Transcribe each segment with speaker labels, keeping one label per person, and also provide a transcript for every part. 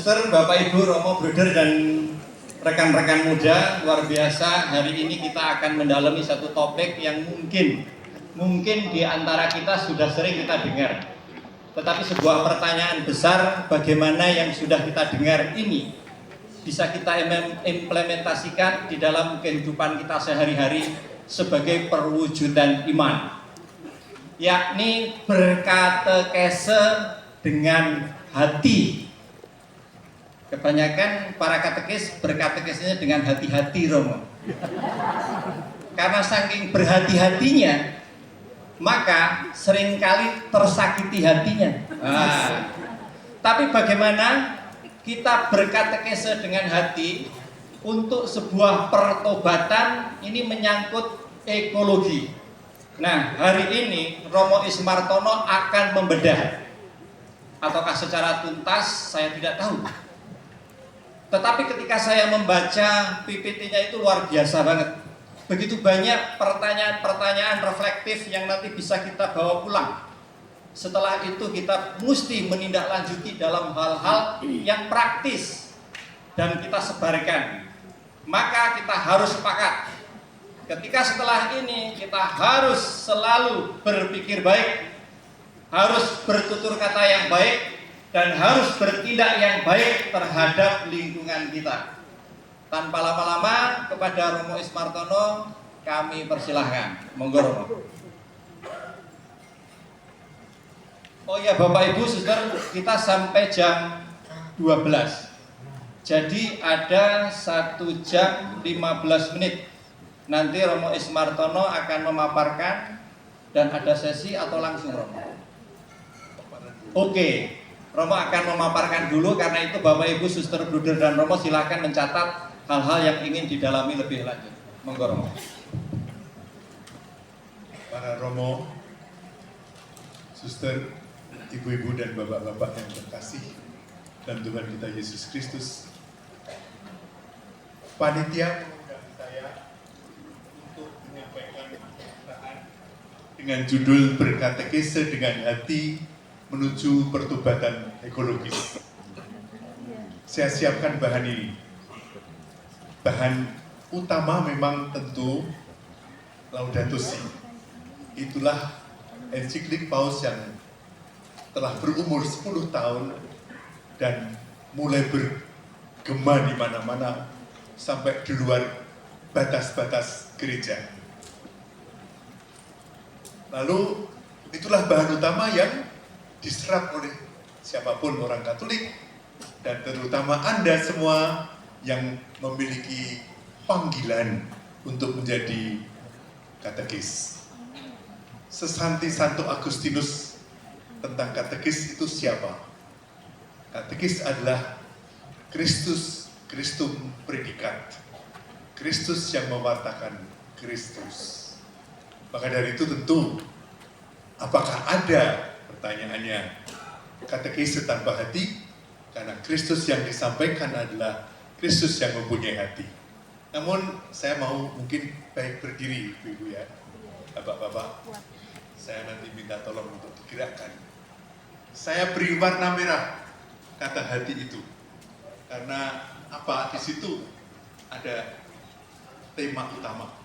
Speaker 1: suster, Bapak Ibu, Romo, Bruder, dan rekan-rekan muda, luar biasa. Hari ini kita akan mendalami satu topik yang mungkin di antara kita sudah sering kita dengar. Tetapi sebuah pertanyaan besar, bagaimana yang sudah kita dengar ini bisa kita implementasikan di dalam kehidupan kita sehari-hari sebagai perwujudan iman, yakni berkatekese dengan hati. Kebanyakan para katekis berkatekesnya dengan hati-hati, Romo. Karena saking berhati-hatinya, maka seringkali tersakiti hatinya. Tapi bagaimana kita berkatekese dengan hati untuk sebuah pertobatan? Ini menyangkut ekologi. Nah, hari ini Romo Ismartono akan membedah, ataukah secara tuntas saya tidak tahu. Tetapi ketika saya membaca PPT-nya itu luar biasa banget. Begitu banyak pertanyaan-pertanyaan reflektif yang nanti bisa kita bawa pulang. Setelah itu kita mesti menindaklanjuti dalam hal-hal yang praktis dan kita sebarkan. Maka kita harus sepakat. Ketika setelah ini kita harus selalu berpikir baik, harus bertutur kata yang baik, dan harus bertindak yang baik terhadap lingkungan kita. Tanpa lama-lama, kepada Romo Ismartono kami persilahkan. Monggo, Romo. Oh ya, Bapak Ibu, Suster, kita sampai jam 12. Jadi ada 1 jam 15 menit. Nanti Romo Ismartono akan memaparkan dan ada sesi atau langsung, Romo? Oke. Romo akan memaparkan dulu, karena itu Bapak Ibu, Suster, Bruder, dan Romo silahkan mencatat hal-hal yang ingin didalami lebih lanjut. Monggo, Romo.
Speaker 2: Para Romo, Suster, Ibu-ibu dan Bapak-bapak yang terkasih dalam Tuhan kita Yesus Kristus, panitia mengundang saya untuk menyampaikan pernyataan dengan judul berkatekese dengan hati menuju pertobatan ekologis. Saya siapkan bahan ini. Bahan utama memang tentu Laudato Si. Itulah ensiklik Paus yang telah berumur 10 tahun dan mulai bergema di mana-mana sampai di luar batas-batas gereja. Lalu itulah bahan utama yang diserap oleh siapapun orang Katolik, dan terutama Anda semua yang memiliki panggilan untuk menjadi katekis. Sesanti Santo Agustinus tentang katekis itu siapa? Katekis adalah Christus, Christum predicat. Kristus yang mewartakan Kristus. Maka dari itu tentu, apakah ada, pertanyaannya, katekese tanpa hati? Karena Kristus yang disampaikan adalah Kristus yang mempunyai hati. Namun saya mau mungkin baik berdiri, Ibu ya, Bapak-bapak. Saya nanti minta tolong untuk digerakkan. Saya beri warna merah kata hati itu, karena apa? Di situ ada tema utama.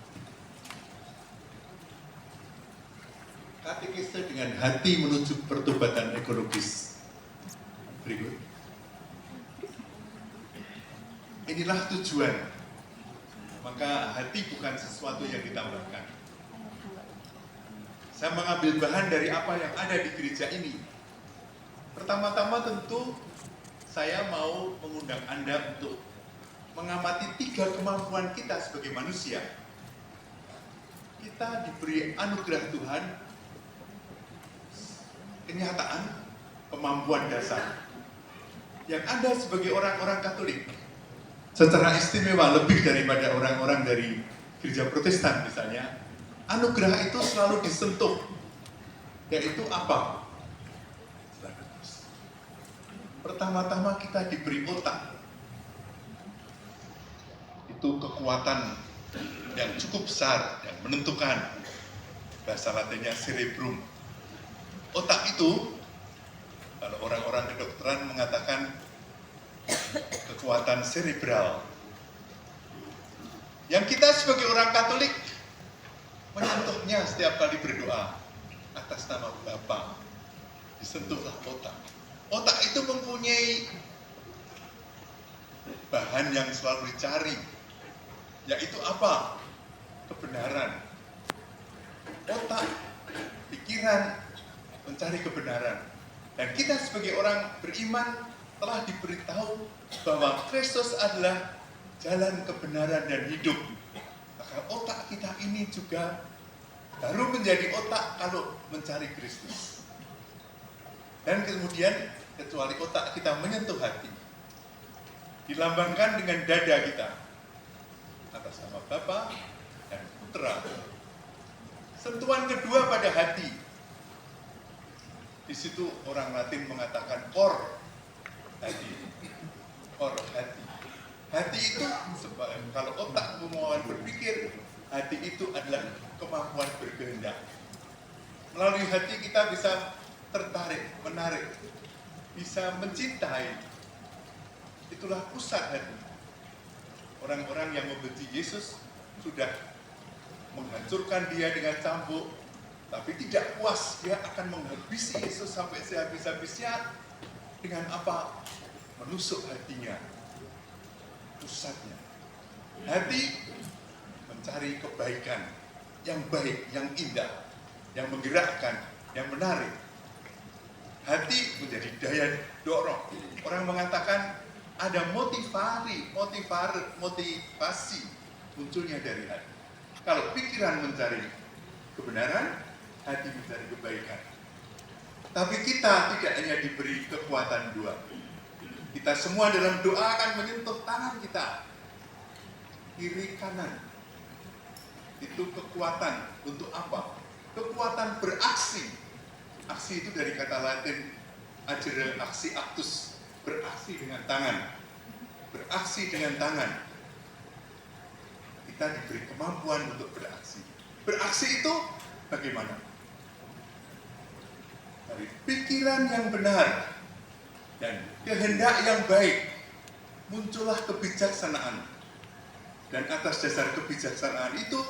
Speaker 2: Katekese dengan hati menuju pertobatan ekologis. Berikut. Inilah tujuan. Maka hati bukan sesuatu yang ditambahkan. Saya mengambil bahan dari apa yang ada di gereja ini. Pertama-tama tentu saya mau mengundang Anda untuk mengamati 3 kemampuan kita sebagai manusia. Kita diberi anugerah Tuhan, kenyataan, kemampuan dasar. Yang Anda sebagai orang-orang Katolik, secara istimewa lebih daripada orang-orang dari gereja Protestan misalnya, anugerah itu selalu disentuh. Yaitu apa? Pertama-tama kita diberi otak. Itu kekuatan yang cukup besar dan menentukan. Bahasa Latinnya cerebrum. Otak itu, kalau orang-orang kedokteran mengatakan kekuatan cerebral yang kita sebagai orang Katolik menyentuhnya setiap kali berdoa atas nama Bapa. Disentuhlah otak. Otak itu mempunyai bahan yang selalu dicari, yaitu apa? Kebenaran. Otak, pikiran mencari kebenaran. Dan kita sebagai orang beriman telah diberitahu bahwa Kristus adalah jalan kebenaran dan hidup. Maka otak kita ini juga baru menjadi otak kalau mencari Kristus. Dan kemudian kecuali otak kita menyentuh hati, dilambangkan dengan dada kita atas nama Bapa dan Putra. Sentuhan kedua pada hati. Di situ orang Latin mengatakan cor hati. Cor hati. Hati itu kalau otak kemauan berpikir, hati itu adalah kemampuan berkehendak. Melalui hati kita bisa tertarik, menarik, bisa mencintai. Itulah pusat hati. Orang-orang yang membenci Yesus sudah menghancurkan dia dengan cambuk, tapi tidak puas, dia akan menghabisi Yesus sampai sehabis-habisnya. Dengan apa? Menusuk hatinya, pusatnya. Hati mencari kebaikan, yang baik, yang indah, yang menggerakkan, yang menarik. Hati menjadi daya dorong. Orang mengatakan ada motivasi munculnya dari hati. Kalau pikiran mencari kebenaran, hati mencari kebaikan. Tapi kita tidak hanya diberi kekuatan dua. Kita semua dalam doa akan menyentuh tangan kita, kiri kanan. Itu kekuatan untuk apa? Kekuatan beraksi. Aksi itu dari kata Latin agere aksi actus, beraksi dengan tangan. Beraksi dengan tangan. Kita diberi kemampuan untuk beraksi. Beraksi itu bagaimana? Dari pikiran yang benar dan kehendak yang baik, muncullah kebijaksanaan. Dan atas dasar kebijaksanaan itu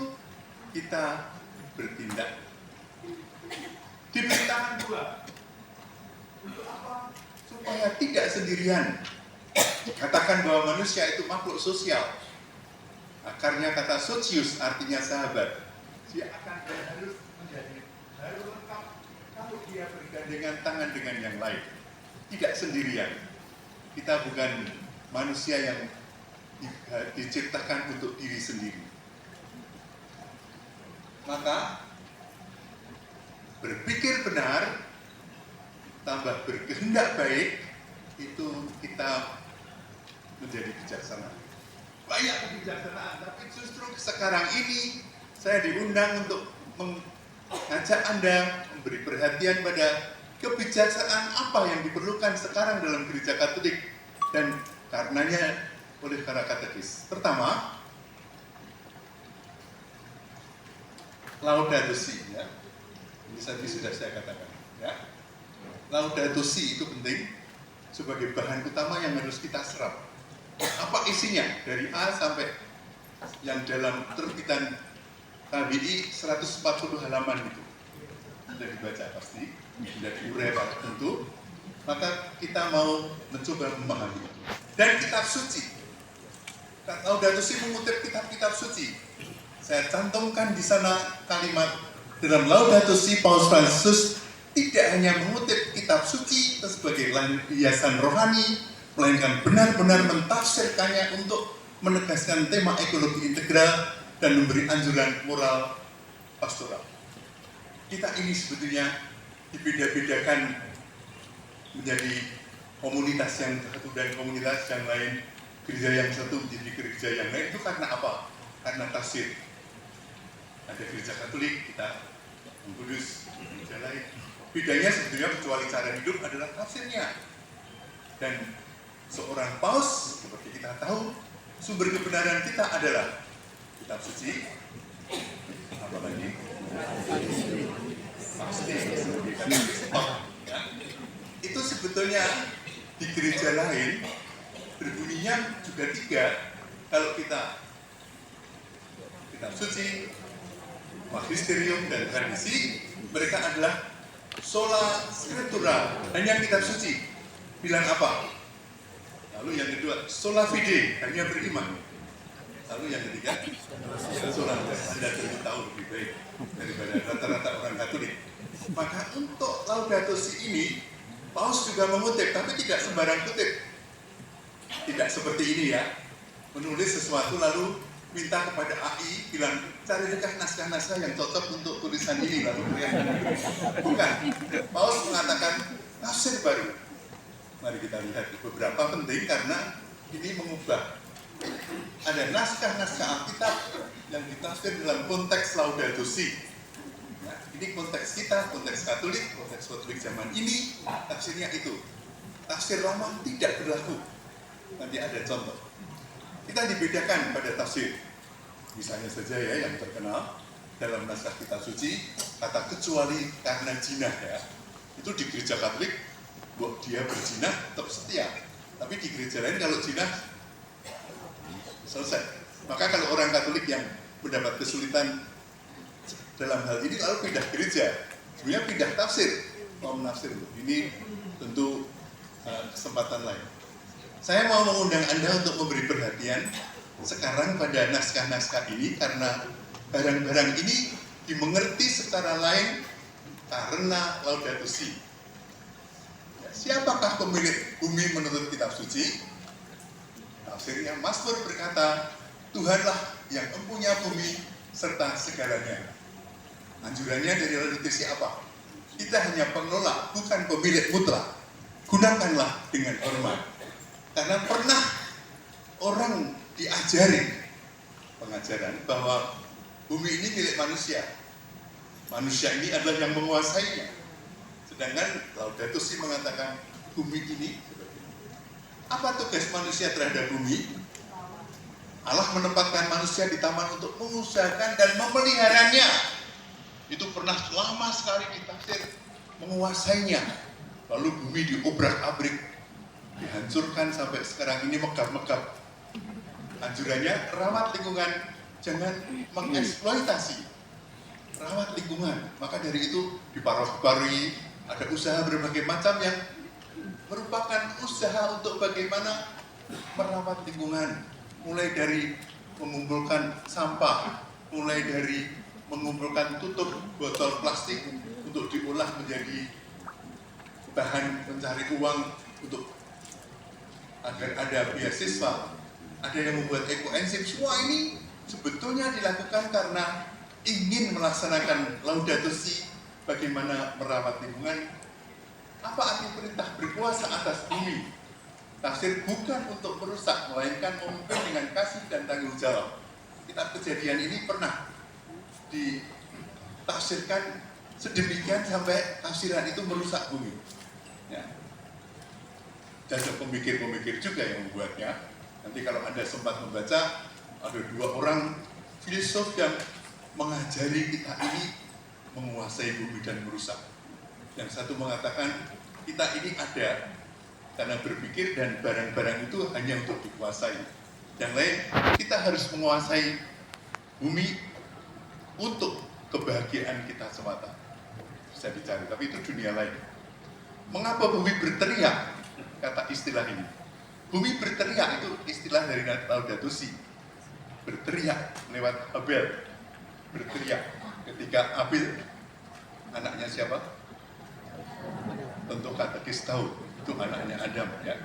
Speaker 2: kita bertindak. Diberi tangan dua. Untuk apa? Supaya tidak sendirian. Katakan bahwa manusia itu makhluk sosial. Akarnya kata socius artinya sahabat. Dia akan harus menjadi harus lengkap kalau dia bergandengan tangan dengan yang lain. Tidak sendirian. Kita bukan manusia yang diciptakan untuk diri sendiri. Maka berpikir benar tambah berkehendak baik itu kita menjadi bijaksana. Banyak kebijaksanaan, tapi justru sekarang ini saya diundang untuk mengajak Anda memberi perhatian pada kebijaksanaan apa yang diperlukan sekarang dalam gereja Katolik dan karenanya oleh para katekis. Pertama, Laudato Si, ya. Ini tadi sudah saya katakan, ya. Laudato Si itu penting sebagai bahan utama yang harus kita serap. Apa isinya? Dari A sampai yang dalam terbitan KBI 140 halaman itu. Sudah dibaca pasti, sudah diurai tentu. Maka kita mau mencoba memahami. Dan kitab suci. Laudato Si mengutip kitab-kitab suci. Saya cantumkan di sana kalimat dalam Laudato Si Paus Fransiskus tidak hanya mengutip kitab suci sebagai hiasan rohani, melainkan benar-benar mentafsirkannya untuk menegaskan tema ekologi integral dan memberi anjuran moral pastoral. Kita ini sebetulnya dibeda-bedakan menjadi komunitas yang satu dan komunitas yang lain, gereja yang satu menjadi gereja yang lain. Itu karena apa? Karena tafsir. Ada gereja Katolik, kita Kudus, gereja lain. Bedanya sebetulnya kecuali cara hidup adalah tafsirnya. Dan seorang paus, seperti kita tahu, sumber kebenaran kita adalah kitab suci. Apa lagi? Pasti sebagai katekis. Ya. Itu sebetulnya di gereja lain berbunyi Yang juga tiga, kalau kita kitab suci, magisterium dan tradisi, mereka adalah sola scriptura, hanya kitab suci. Bilang apa? Lalu yang kedua, sola fide, hanya beriman. Lalu yang ketiga, sola, Anda tentu tahu lebih baik daripada rata-rata orang Katolik. Maka untuk Laudato Si ini, Paus juga mengutip, tapi tidak sembarang kutip. Tidak seperti ini ya, menulis sesuatu lalu minta kepada AI, bilang, carilah naskah-naskah yang cocok untuk tulisan ini, lalu bukan. Paus mengatakan, tafsir baru. Mari kita lihat beberapa penting karena ini mengubah. Ada naskah-naskah Alkitab yang ditafsir dalam konteks Laudato Si. Nah, ini konteks kita, konteks Katolik zaman ini, tafsirnya itu. Tafsir lama tidak berlaku. Nanti ada contoh. Kita dibedakan pada tafsir. Misalnya saja ya yang terkenal dalam naskah kitab suci, kata kecuali karena jinah ya. Itu di gereja Katolik, buat dia berjinah tetap setia. Tapi di gereja lain kalau jinah selesai. Maka kalau orang Katolik yang mendapat kesulitan dalam hal ini lalu pindah gereja, sebenarnya pindah tafsir, mau menafsir. Ini tentu kesempatan lain. Saya mau mengundang Anda untuk memberi perhatian sekarang pada naskah-naskah ini karena barang-barang ini dimengerti secara lain karena Laudato Si. Ya, siapakah pemilik bumi menurut kitab suci? Tafsirnya Mazmur berkata, Tuhanlah yang mempunyai bumi serta segalanya. Anjurannya dari Laudato Si apa? Kita hanya pengelola, bukan pemilik mutlak. Gunakanlah dengan hormat. Karena pernah orang diajari pengajaran bahwa bumi ini milik manusia. Manusia ini adalah yang menguasainya. Sedangkan Laudato Si mengatakan bumi ini, apa tugas manusia terhadap bumi? Allah menempatkan manusia di taman untuk mengusahakan dan memeliharanya. Itu pernah lama sekali ditafsir menguasainya. Lalu bumi diobrak-abrik, dihancurkan sampai sekarang ini megap-megap. Anjurannya rawat lingkungan, jangan mengeksploitasi. Rawat lingkungan. Maka dari itu diparuh-parui, ada usaha berbagai macam yang merupakan usaha untuk bagaimana merawat lingkungan. Mulai dari mengumpulkan sampah, mulai dari mengumpulkan tutup botol plastik untuk diolah menjadi bahan mencari uang untuk agar ada beasiswa, ada yang membuat ekoenzim. Semua ini sebetulnya dilakukan karena ingin melaksanakan Laudato Si, bagaimana merawat lingkungan. Apa arti perintah berkuasa atas bumi? Tafsir bukan untuk merusak, melainkan memimpin dengan kasih dan tanggung jawab. Kitab Kejadian ini pernah ditafsirkan sedemikian sampai tafsiran itu merusak bumi. Ya. Dan ada pemikir-pemikir juga yang membuatnya. Nanti kalau Anda sempat membaca, ada dua orang filsuf yang mengajari kita ini menguasai bumi dan merusak. Yang satu mengatakan, kita ini ada karena berpikir dan barang-barang itu hanya untuk dikuasai. Yang lain, kita harus menguasai bumi untuk kebahagiaan kita semata. Bisa dicari, tapi itu dunia lain. Mengapa bumi berteriak? Kata istilah ini. Bumi berteriak itu istilah dari Laudato Si. Berteriak lewat Abel. Berteriak ketika Abel, anaknya siapa? Tentu katekis tahu, itu anaknya Adam ya.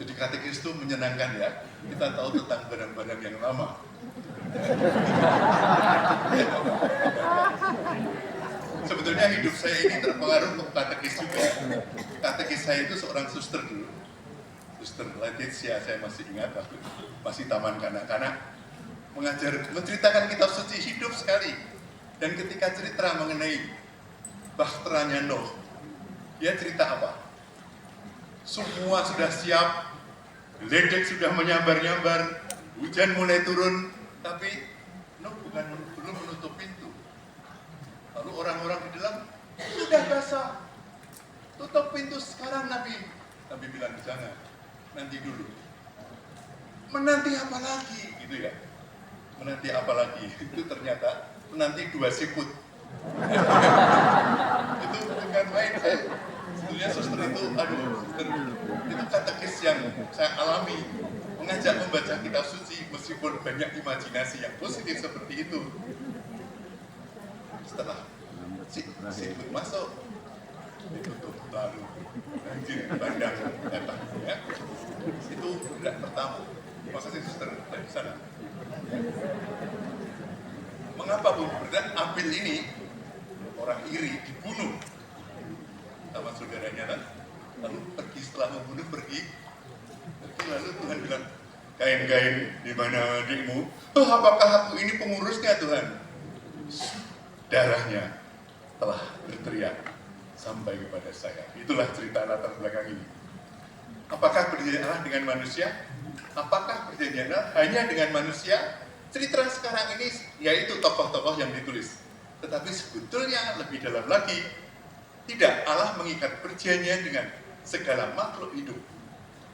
Speaker 2: Jadi katekis itu menyenangkan ya. Kita tahu tentang barang-barang yang lama. Sebetulnya hidup saya ini terpengaruh ke katekis juga. Katekis saya itu seorang suster dulu. Suster Leticia, saya masih ingat waktu masih taman kanak-kanak. Menceritakan kitab suci hidup sekali. Dan ketika cerita mengenai bahteranya Nuh, dia cerita apa? Semua sudah siap, ledek sudah menyambar-nyambar, hujan mulai turun, tapi Nuh belum menutup pintu. Lalu orang-orang di dalam, sudah basah, tutup pintu sekarang Nabi. Nabi bilang, jangan, nanti dulu. menanti apa lagi gitu ya. Menanti apa lagi? Itu ternyata menanti 2 siput. Itu bukan main. Sebetulnya suster itu, suster, itu katekis yang saya alami. Mengajak membaca kitab suci meskipun banyak imajinasi yang positif seperti itu. Setelah siput masuk, ditutup lalu anjir pandang datang ya. Itu bulan pertama. Masa sih suster dari sana? Mengapa Bu Berdak ambil ini? Orang iri dibunuh sama saudaranya kan? Lalu pergi, setelah membunuh pergi lalu Tuhan bilang, kain-kain di mana adikmu? Oh, apakah aku ini pengurusnya Tuhan? Darahnya telah berteriak sampai kepada saya. Itulah cerita latar belakang ini. Apakah perjanjian Allah dengan manusia? Apakah perjanjian Allah hanya dengan manusia? Cerita sekarang ini yaitu tokoh-tokoh yang ditulis. Tetapi sebetulnya lebih dalam lagi, tidak, Allah mengikat perjanjian dengan segala makhluk hidup.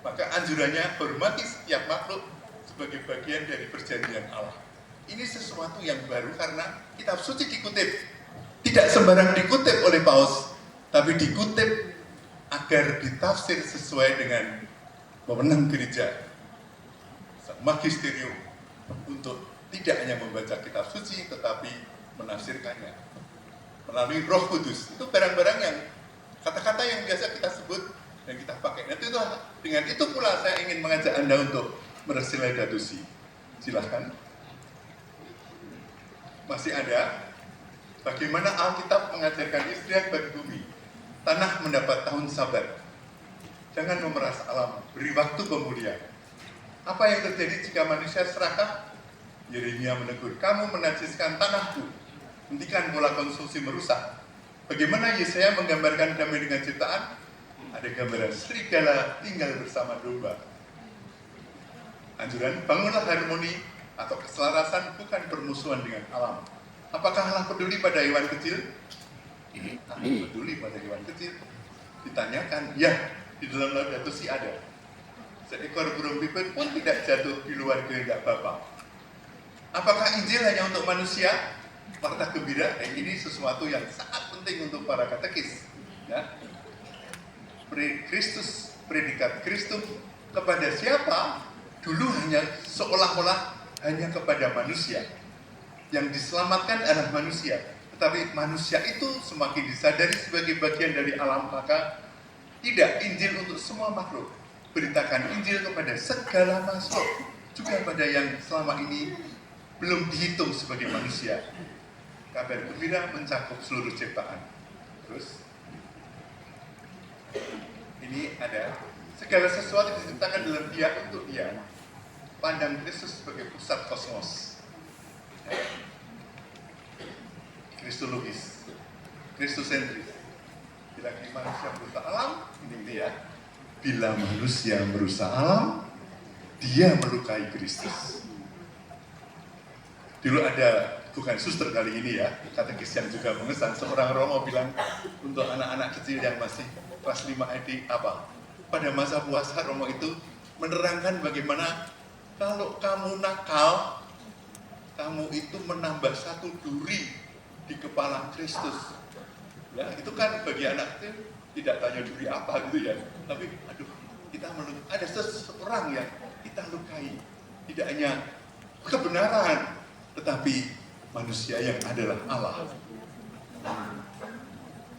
Speaker 2: Maka anjurannya hormati setiap makhluk sebagai bagian dari perjanjian Allah. Ini sesuatu yang baru karena kitab suci dikutip. Tidak sembarang dikutip oleh Paus, tapi dikutip agar ditafsir sesuai dengan wewenang gereja, magisterium, untuk tidak hanya membaca kitab suci, tetapi menafsirkannya melalui Roh Kudus. Itu barang-barang yang kata-kata yang biasa kita sebut dan kita pakai. Nanti itu dengan itu pula saya ingin mengajak Anda untuk meresila dadusi. Silahkan. Masih ada. Bagaimana Alkitab mengajarkan Israel bagi bumi. Tanah mendapat tahun sabar. Jangan memeras alam, beri waktu pemulihan. Apa yang terjadi jika manusia serakah? Yeremia menegur, kamu menajiskan tanahku. Hentikan pola konsumsi merusak. Bagaimana Yesaya menggambarkan damai dengan ciptaan? Ada gambaran serigala tinggal bersama domba. Anjuran, bangunlah harmoni atau keselarasan, bukan permusuhan dengan alam. Apakah Allah peduli pada hewan kecil? Allah peduli pada hewan kecil. Ditanyakan, ya, di dalam Laudato Si ada. Seekor burung pipit pun tidak jatuh di luar kehendak Bapa. Apakah Injil hanya untuk manusia? Warta gembira, ini sesuatu yang sangat penting untuk para katekis. Ya. Kristus, predikat Kristus kepada siapa? Dulu hanya seolah-olah hanya kepada manusia. Yang diselamatkan adalah manusia. Tetapi manusia itu semakin disadari sebagai bagian dari alam, maka tidak, Injil untuk semua makhluk. Beritakan Injil kepada segala makhluk, juga pada yang selama ini belum dihitung sebagai manusia. Kabar gembira mencakup seluruh ciptaan. Terus ini ada segala sesuatu diciptakan dalam Dia untuk Dia. Pandang Kristus sebagai pusat kosmos. Kristologis, Kristosentris. Bila manusia merusak alam, ini dia. Bila manusia merusak alam, dia melukai Kristus. Dulu ada, bukan suster kali ini ya, katekis yang juga mengesan, seorang Romo bilang untuk anak-anak kecil yang masih kelas 5 SD apa? Pada masa puasa Romo itu menerangkan bagaimana kalau kamu nakal, kamu itu menambah satu duri di kepala Kristus. Ya, itu kan bagi anak kecil tidak tanya duri apa gitu ya. Tapi aduh, kita ada seseorang yang kita lukai. Tidak hanya kebenaran, tetapi manusia yang adalah Allah.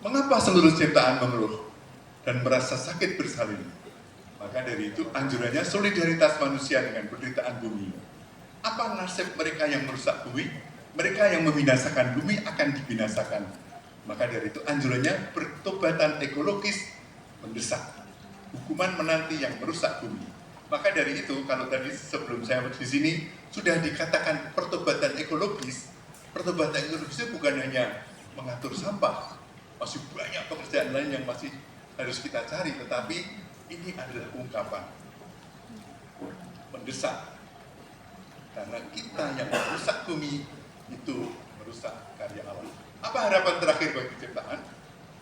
Speaker 2: Mengapa seluruh ciptaan mengeluh dan merasa sakit bersalin? Maka dari itu anjurannya solidaritas manusia dengan penderitaan bumi. Apa nasib mereka yang merusak bumi? Mereka yang membinasakan bumi akan dibinasakan. Maka dari itu anjurannya pertobatan ekologis mendesak. Hukuman menanti yang merusak bumi. Maka dari itu kalau tadi sebelum saya di sini sudah dikatakan pertobatan ekologis. Pertobatan ekologis itu bukan hanya mengatur sampah. Masih banyak pekerjaan lain yang masih harus kita cari. Tetapi ini adalah ungkapan mendesak. Karena kita yang merusak bumi itu merusak karya Allah. Apa harapan terakhir bagi ciptaan?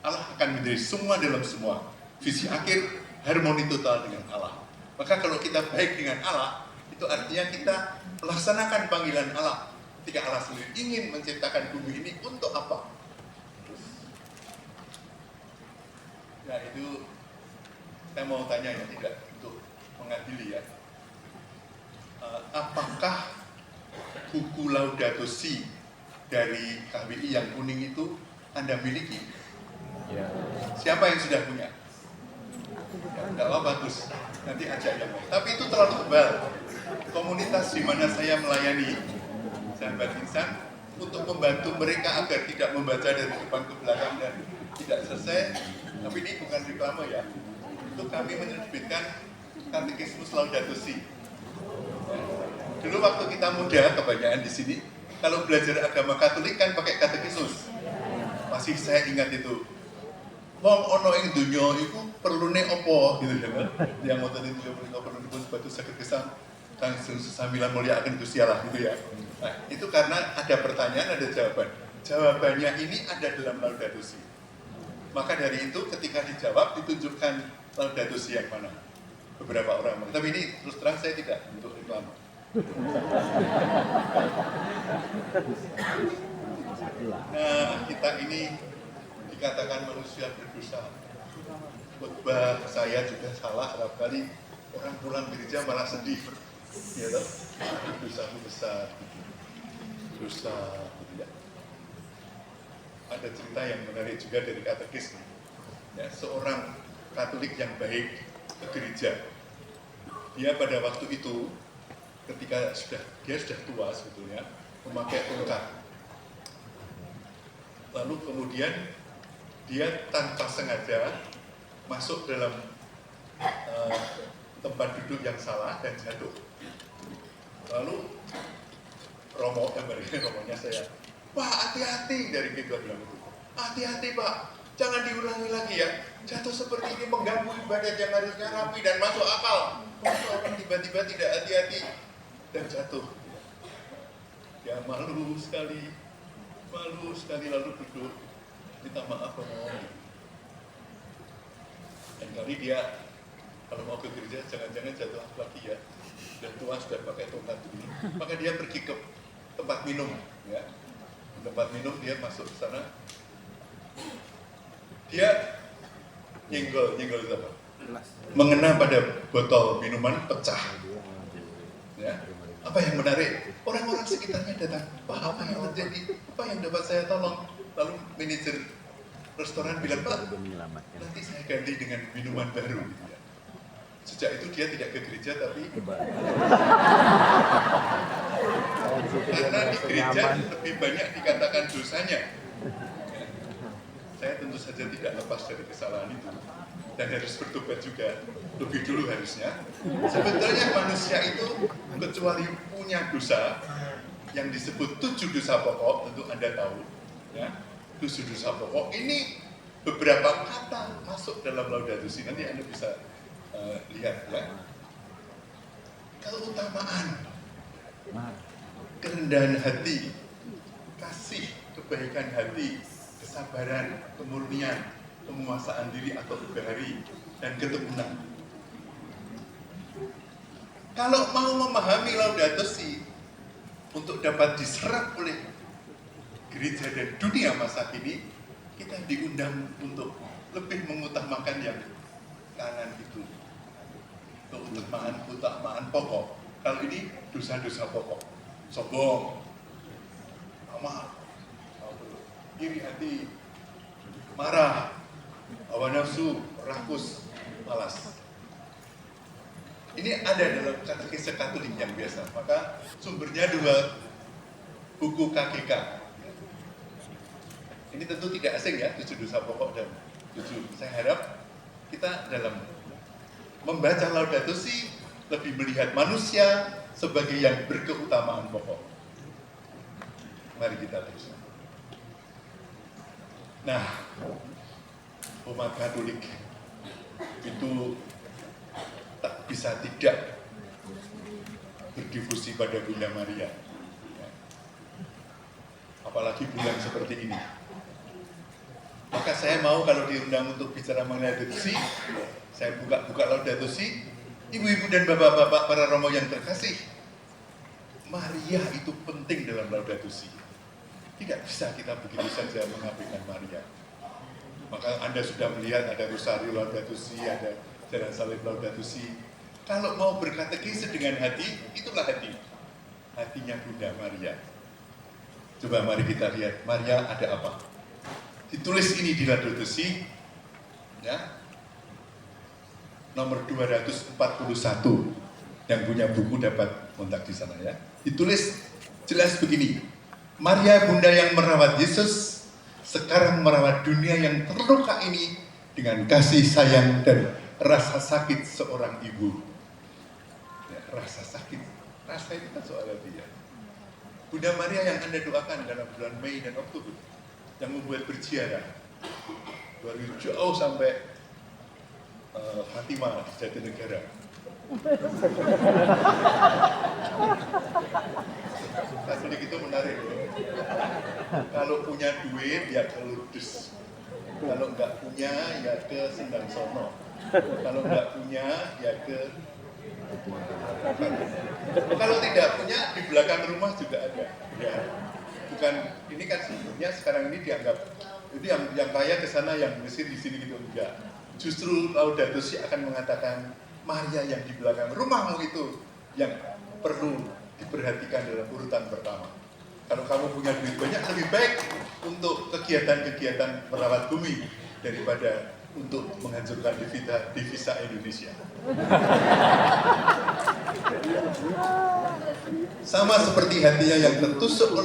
Speaker 2: Allah akan menjadi semua dalam semua. Visi akhir harmoni total dengan Allah. Maka kalau kita baik dengan Allah, itu Itu artinya kita melaksanakan panggilan Allah. Ketika Allah sendiri ingin menciptakan bumi ini untuk apa? Ya itu saya mau tanya ya, tidak untuk mengadili ya. Apakah buku Laudato Si dari KWI yang kuning itu Anda miliki? Ya. Siapa yang sudah punya? Ya, enggak apa, bagus. Nanti ajak yang lain. Tapi itu terlalu tebal. Komunitas di mana saya melayani sahabat insan untuk membantu mereka agar tidak membaca dari depan ke belakang dan tidak selesai. Tapi ini bukan reklame ya. Untuk kami menerbitkan Katekismus Laudato Si. Dulu waktu kita muda, kebanyakan di sini, kalau belajar agama Katolik kan pakai katekismus. Masih saya ingat itu. Wong ono ing dunya iku perlune apa gitu ya. Yang ngoten itu perlu pun batu saged kesam kang sesamilan mulyakaken Gusti Allah gitu ya. Nah, itu karena ada pertanyaan, ada jawaban. Jawabannya ini ada dalam Laudato Si. Maka dari itu ketika dijawab ditunjukkan Laudato Si yang mana. Beberapa orang. Tapi ini terus terang saya tidak untuk reklame. Nah, kita ini dikatakan manusia berdosa. Khotbah saya juga salah, berapa kali orang pulang gereja malah sedih. Ya toh, dosamu besar, dosa, gitu ya. Ada cerita yang menarik juga dari katekis. Ya, seorang Katolik yang baik ke gereja. Dia pada waktu itu, ketika dia sudah tua sebetulnya, memakai tongkat. Lalu kemudian dia tanpa sengaja masuk dalam tempat duduk yang salah dan jatuh. Lalu romonya saya, Pak hati-hati, dari kita bilang itu, hati-hati Pak, jangan diulangi lagi ya, jatuh seperti ini mengganggu ibadat yang harusnya rapi dan masuk akal. Orang tiba-tiba tidak hati-hati dan jatuh. Ya malu sekali lalu duduk, minta maaf Romo. Dan kali dia kalau mau ke gereja jangan-jangan jatuh lagi ya, dan tua sudah pakai tongkat ini, maka dia pergi ke tempat minum ya. Tempat minum dia masuk ke sana, dia nyenggol apa? Mengena pada botol minuman pecah. Ya. Apa yang menarik? Orang-orang sekitarnya datang, Pak apa yang terjadi? Apa yang dapat saya tolong? Lalu manajer restoran bilang, Pak nanti saya ganti dengan minuman baru. Sejak itu dia tidak ke gereja tapi karena di gereja lebih banyak dikatakan dosanya. Saya tentu saja tidak lepas dari kesalahan itu dan harus bertobat juga lebih dulu harusnya. Sebetulnya manusia itu kecuali punya dosa yang disebut 7 dosa pokok, tentu Anda tahu ya, 7 dosa pokok ini beberapa kata masuk dalam Laudato Si, nanti Anda bisa lihat ya. Keutamaan, kerendahan hati, kasih, kebaikan hati, kesabaran, kemurnian, penguasaan diri atau bahari, dan ketekunan. Kalau mau memahami Laudato Si untuk dapat diserap oleh gereja dan dunia masa kini, kita diundang untuk lebih mengutamakan yang kanan itu. Keutamaan pokok. Kalau ini dosa-dosa pokok. Sombong, amal, iri hati, marah, hawa nafsu, rakus, malas. Ini ada dalam katekisme Katolik yang biasa. Maka sumbernya 2 buku KGK. Ini tentu tidak asing ya, 7 dosa pokok dan 7. Saya harap kita dalam membaca Laudato Si lebih melihat manusia sebagai yang berkeutamaan pokok. Mari kita terus. Nah, umat Katolik itu tak bisa tidak berdifusi pada Bunda Maria. Apalagi bulan seperti ini. Maka saya mau kalau diundang untuk bicara mengenai Laudato Si, saya buka Laudato Si, Ibu-ibu dan bapak-bapak para romo yang terkasih, Maria itu penting dalam Laudato Si. Tidak bisa kita begitu saja mengabaikan Maria. Maka Anda sudah melihat ada Rosario Laudato Si, ada Jalan Salib Laudato Si. Kalau mau berkatekese dengan hati, itulah hati. Hatinya Bunda Maria. Coba mari kita lihat, Maria ada apa? Ditulis ini di Laudato Si, ya, nomor 241. Yang punya buku dapat kontak di sana ya. Ditulis jelas begini, Maria Bunda yang merawat Yesus, sekarang merawat dunia yang terluka ini dengan kasih sayang dan rasa sakit seorang ibu. Ya, rasa sakit, rasa itu kan soal hati ya. Bunda Maria yang Anda doakan dalam bulan Mei dan Oktober, yang membuat berziarah dari jauh sampai Fatimah di Jatinegara. Katolik itu menarik. Kalau punya duit ya ke Lourdes. Kalau nggak punya ya ke Sendang Sono. Kalau nggak punya ya ke. Kalau tidak punya di belakang rumah juga ada. Ya. Bukan ini kan sebenarnya sekarang ini dianggap itu yang kaya ke sana, yang miskin di sini gitu enggak. Justru Laudato Si akan mengatakan Maria yang di belakang rumahmu itu yang perlu diperhatikan dalam urutan pertama. Kalau kamu punya duit banyak, lebih baik untuk kegiatan-kegiatan merawat bumi daripada untuk menghancurkan devisa Indonesia. Sama seperti hatinya yang tertusuk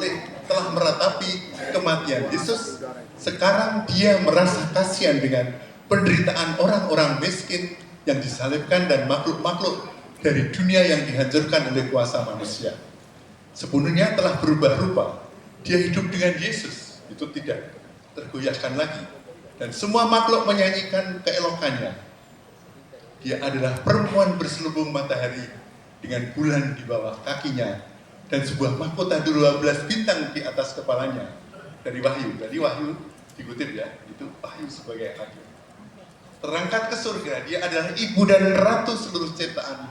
Speaker 2: telah meratapi kematian Yesus, sekarang dia merasa kasihan dengan penderitaan orang-orang miskin yang disalibkan dan makhluk-makhluk dari dunia yang dihancurkan oleh kuasa manusia. Sepenuhnya telah berubah rupa. Dia hidup dengan Yesus, itu tidak tergoyahkan lagi. Dan semua makhluk menyanyikan keelokannya. Dia adalah perempuan berselubung matahari dengan bulan di bawah kakinya dan sebuah mahkota 12 bintang di atas kepalanya. Dari Wahyu, dikutip ya, itu Wahyu sebagai hakim. Terangkat ke surga, dia adalah ibu dan ratu seluruh ciptaan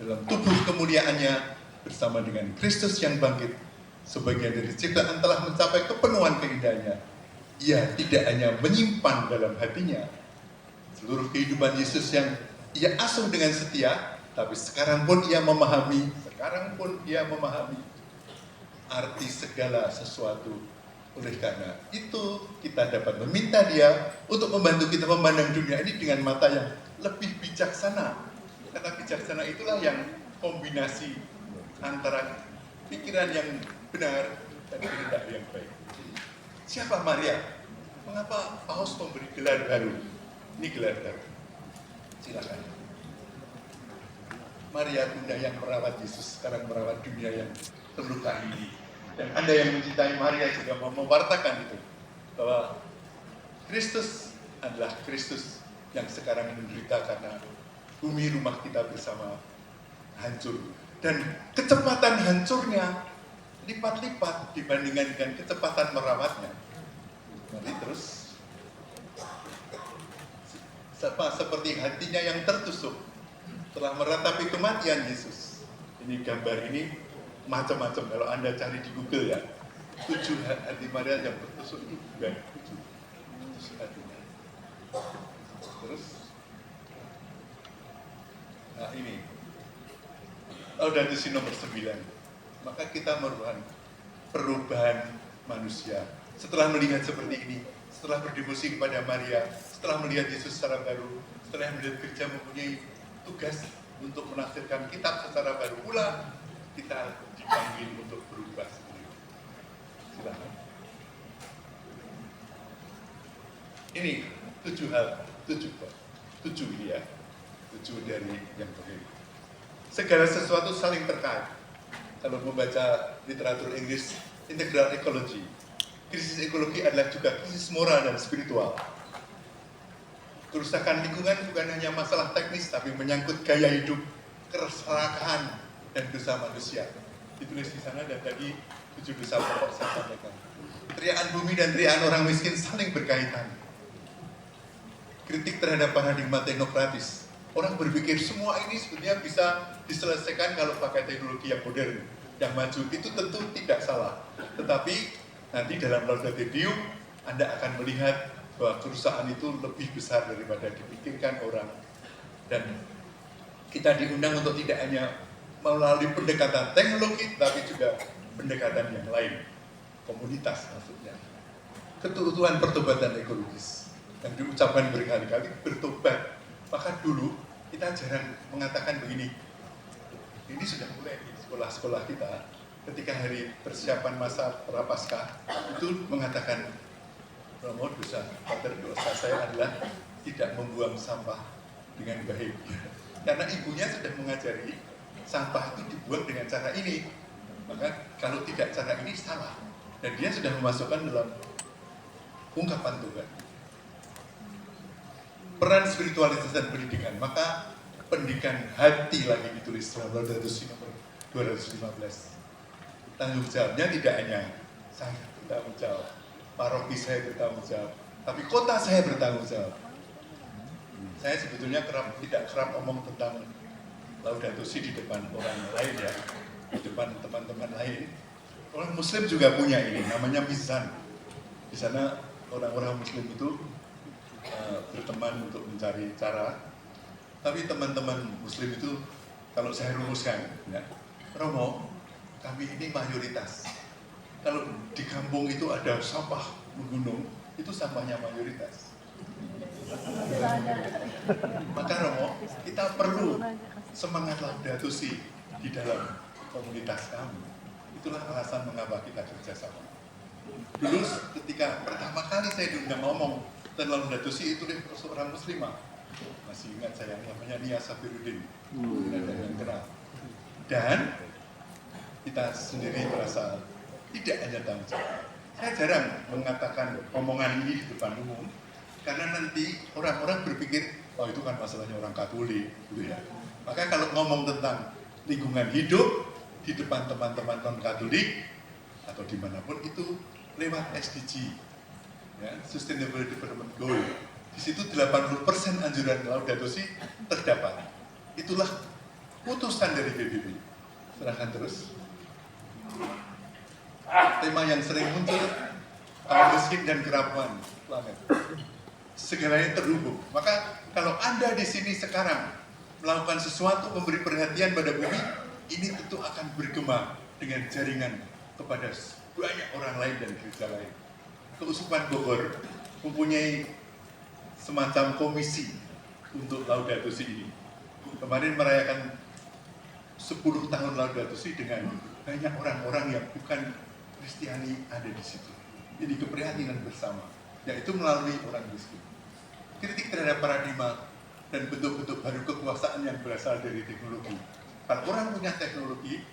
Speaker 2: dalam tubuh kemuliaannya bersama dengan Kristus yang bangkit. Sebagian dari ciptaan telah mencapai kepenuhan keindahannya. Ia tidak hanya menyimpan dalam hatinya seluruh kehidupan Yesus yang ia asuh dengan setia, tapi sekarang pun ia memahami arti segala sesuatu. Oleh karena itu kita dapat meminta dia untuk membantu kita memandang dunia ini dengan mata yang lebih bijaksana. Karena bijaksana itulah yang kombinasi antara pikiran yang benar dan kehendak yang baik. Siapa Maria? Mengapa Paus memberi gelar baru? Ini gelar baru. Silakan. Maria Bunda yang merawat Yesus, sekarang merawat dunia yang terluka ini. Dan Anda yang mencintai Maria juga mau mewartakan itu, bahwa Kristus adalah Kristus yang sekarang menderita karena bumi rumah kita bersama hancur. Dan kecepatan hancurnya lipat-lipat dibandingkan dengan kecepatan merawatnya. Mari terus. Seperti hatinya yang tertusuk telah meratapi kematian Yesus. Ini gambar ini macam-macam, kalau Anda cari di Google ya, 7 hati Maria yang tertusuk itu bukan 7 hatinya. Terus, nah ini, Laudato Si nomor 9. Maka kita merupakan perubahan manusia. Setelah melihat seperti ini, setelah berdevosi kepada Maria, setelah melihat Yesus secara baru, setelah melihat gereja mempunyai tugas untuk menafsirkan kitab secara baru pula, kita dipanggil untuk berubah sendiri. Silakan. Ini 7 hal, 7 ini ya, 7 dari yang terakhir. Segala sesuatu saling terkait. Kalau membaca literatur Inggris, integral ecology, krisis ekologi adalah juga krisis moral dan spiritual. Kerusakan lingkungan bukan hanya masalah teknis, tapi menyangkut gaya hidup, keserakahan, dan dosa manusia. Ditulis di sana dan tadi 7 dosa pokok saya sampaikan. Teriakan bumi dan teriakan orang miskin saling berkaitan. Kritik terhadap paradigma teknokratis Orang berpikir semua ini sebetulnya bisa diselesaikan kalau pakai teknologi yang modern, yang maju. Itu tentu tidak salah. Tetapi nanti dalam Laudato Deum Anda akan melihat bahwa kerusakan itu lebih besar daripada dipikirkan orang. Dan kita diundang untuk tidak hanya melalui pendekatan teknologi, tapi juga pendekatan yang lain, komunitas maksudnya. Keutuhan pertobatan ekologis yang diucapkan berkali-kali, bertobat. Maka dulu kita jarang mengatakan begini. Ini sudah mulai di sekolah-sekolah kita, ketika hari persiapan masa prapaskah itu mengatakan, Romo, dosa saya adalah tidak membuang sampah dengan baik. Karena ibunya sudah mengajari sampah itu dibuang dengan cara ini. Maka kalau tidak cara ini salah. Dan dia sudah memasukkan dalam ungkapan Tuhan. Peran spiritualitas dan pendidikan. Maka pendidikan hati lagi ditulis dalam Laudato Si nomor 215. Tanggung jawabnya tidak hanya saya bertanggung jawab, paroki saya bertanggung jawab, tapi kota saya bertanggung jawab. Saya sebetulnya tidak kerap ngomong tentang Laudato Si di depan orang lain ya, di depan teman-teman lain. Orang Muslim juga punya ini, namanya mizan. Di sana orang-orang Muslim itu berteman untuk mencari cara. Tapi teman-teman Muslim itu, kalau saya rumuskan, ya, Romo, kami ini mayoritas. Kalau di kampung itu ada sampah menggunung, itu sampahnya mayoritas. Maka Romo, kita perlu semangat Laudato Si di dalam komunitas kami. Itulah alasan mengapa kita kerjasama. Dulu ketika pertama kali saya diundang ngomong tentang Laudato Si itu dari seorang muslimah. Masih ingat saya, namanya Nia Safiruddin. Ada yang kenal. Dan kita sendiri merasa tidak hanya tanggung jawab. Saya jarang mengatakan omongan ini di depan umum, karena nanti orang-orang berpikir, oh itu kan masalahnya orang Katolik, gitu ya. Maka kalau ngomong tentang lingkungan hidup di depan teman-teman non-Katolik atau dimanapun itu lewat SDG, ya, Sustainable Development Goal. Di situ 80% anjuran Laudato Si terdapat. Itulah putusan dari PBB. Serahkan terus. Tema yang sering muncul, kaum miskin dan kerapuan planet. Segalanya terhubung. Maka kalau Anda di sini sekarang melakukan sesuatu, memberi perhatian pada bumi, ini tentu akan bergema dengan jaringan kepada banyak orang lain dan gereja lain. Keuskupan Bogor mempunyai semacam komisi untuk Laudato Si ini. Kemarin merayakan 10 tahun Laudato Si dengan banyak orang-orang yang bukan Kristiani ada di situ. Jadi keprihatinan bersama, yaitu melalui orang miskin. Kritik terhadap paradigma dan bentuk-bentuk baru kekuasaan yang berasal dari teknologi. Kalau orang punya teknologi,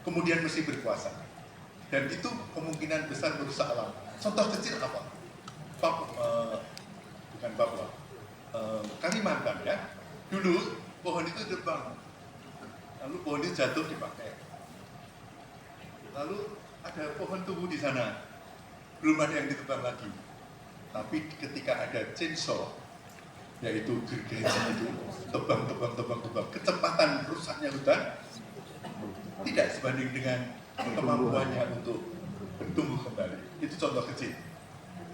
Speaker 2: kemudian mesti berkuasa. Dan itu kemungkinan besar merusak alam. Contoh kecil apa? Bukan Papua, Kalimantan ya. Dulu pohon itu terbang, lalu pohon itu jatuh dipakai. Lalu ada pohon tumbuh di sana, belum ada yang ditebang lagi. Tapi ketika ada chainsaw, yaitu gergaji itu, tebang, kecepatan rusaknya hutan tidak sebanding dengan kemampuannya untuk bertumbuh kembali. Itu contoh kecil.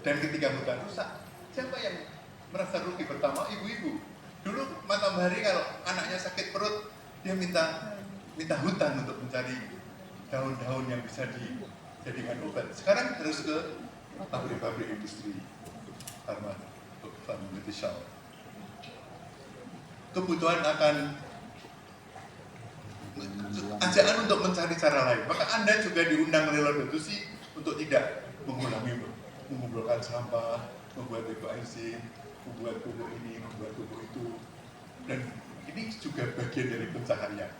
Speaker 2: Dan ketika hutan rusak, siapa yang merasa rugi pertama? Ibu-ibu. Dulu matahari kalau anaknya sakit perut, dia minta hutan untuk mencari daun-daun yang bisa dijadikan obat. Sekarang harus ke pabrik-pabrik industri farmaceutical. Kebutuhan akan ajakan untuk mencari cara lain. Maka Anda juga diundang oleh Laudato Si untuk tidak mengumpulkan sampah, membuat ekoenzim, membuat pupuk ini, membuat pupuk itu. Dan ini juga bagian dari pencaharian.